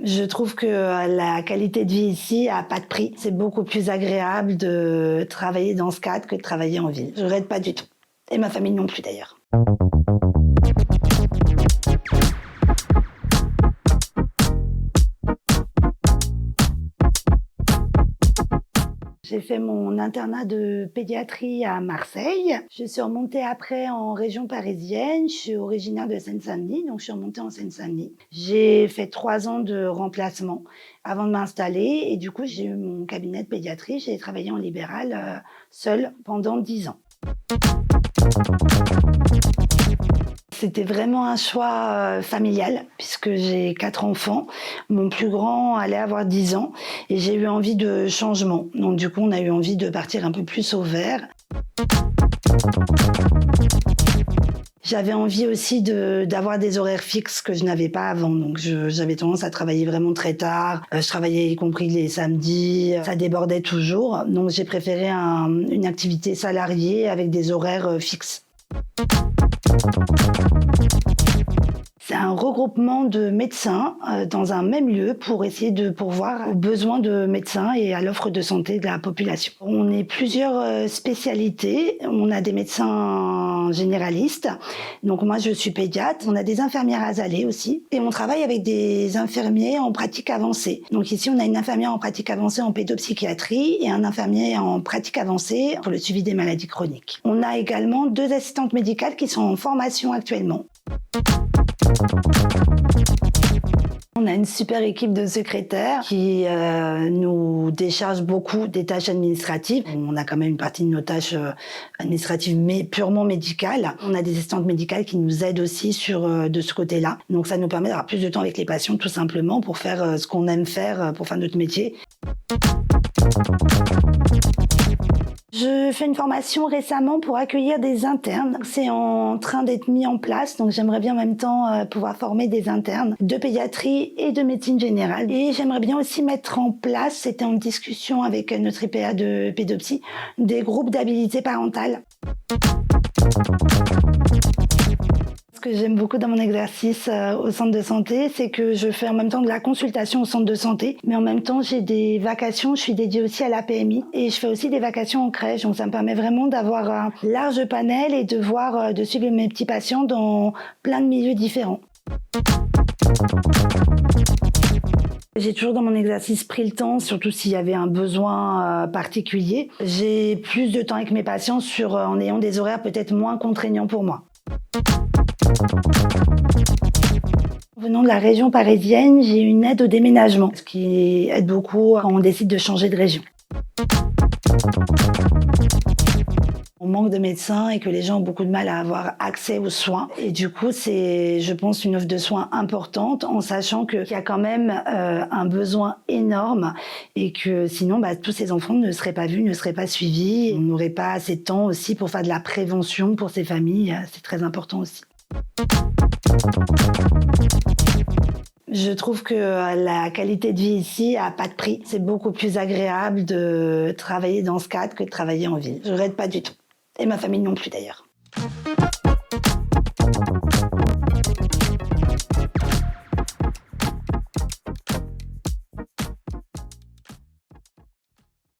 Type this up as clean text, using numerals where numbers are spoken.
Je trouve que la qualité de vie ici a pas de prix. C'est beaucoup plus agréable de travailler dans ce cadre que de travailler en ville. Je regrette pas du tout. Et ma famille non plus d'ailleurs. J'ai fait mon internat de pédiatrie à Marseille. Je suis remontée après en région parisienne. Je suis originaire de Seine-Saint-Denis, donc je suis remontée en Seine-Saint-Denis. J'ai fait 3 ans de remplacement avant de m'installer et du coup j'ai eu mon cabinet de pédiatrie. J'ai travaillé en libéral seule pendant 10 ans. C'était vraiment un choix familial puisque j'ai 4 enfants. Mon plus grand allait avoir 10 ans et j'ai eu envie de changement. Donc du coup, on a eu envie de partir un peu plus au vert. J'avais envie aussi d'avoir des horaires fixes que je n'avais pas avant. Donc j'avais tendance à travailler vraiment très tard. Je travaillais y compris les samedis. Ça débordait toujours. Donc j'ai préféré une activité salariée avec des horaires fixes. C'est un regroupement de médecins dans un même lieu pour essayer de pourvoir aux besoins de médecins et à l'offre de santé de la population. On est plusieurs spécialités. On a des médecins généralistes. Donc moi, je suis pédiatre. On a des infirmières azalées aussi. Et on travaille avec des infirmiers en pratique avancée. Donc ici, on a une infirmière en pratique avancée en pédopsychiatrie et un infirmier en pratique avancée pour le suivi des maladies chroniques. On a également 2 assistantes médicales qui sont en formation actuellement. On a une super équipe de secrétaires qui nous décharge beaucoup des tâches administratives. On a quand même une partie de nos tâches administratives mais purement médicales. On a des assistantes médicales qui nous aident aussi de ce côté-là. Donc ça nous permet d'avoir plus de temps avec les patients tout simplement pour faire ce qu'on aime faire, pour faire notre métier. Je fais une formation récemment pour accueillir des internes. C'est en train d'être mis en place, donc j'aimerais bien en même temps pouvoir former des internes de pédiatrie et de médecine générale. Et j'aimerais bien aussi mettre en place, c'était en discussion avec notre IPA de pédopsie, des groupes d'habilité parentale. Ce que j'aime beaucoup dans mon exercice au centre de santé, c'est que je fais en même temps de la consultation au centre de santé, mais en même temps j'ai des vacations, je suis dédiée aussi à la PMI et je fais aussi des vacations en crèche, donc ça me permet vraiment d'avoir un large panel et de suivre mes petits patients dans plein de milieux différents. J'ai toujours dans mon exercice pris le temps, surtout s'il y avait un besoin particulier. J'ai plus de temps avec mes patients en ayant des horaires peut-être moins contraignants pour moi. Venant de la région parisienne, j'ai une aide au déménagement, ce qui aide beaucoup quand on décide de changer de région. On manque de médecins et que les gens ont beaucoup de mal à avoir accès aux soins. Et du coup, c'est, je pense, une offre de soins importante en sachant qu'il y a quand même un besoin énorme et que sinon, tous ces enfants ne seraient pas vus, ne seraient pas suivis. On n'aurait pas assez de temps aussi pour faire de la prévention pour ces familles. C'est très important aussi. Je trouve que la qualité de vie ici a pas de prix. C'est beaucoup plus agréable de travailler dans ce cadre que de travailler en ville. Je regrette pas du tout. Et ma famille non plus d'ailleurs.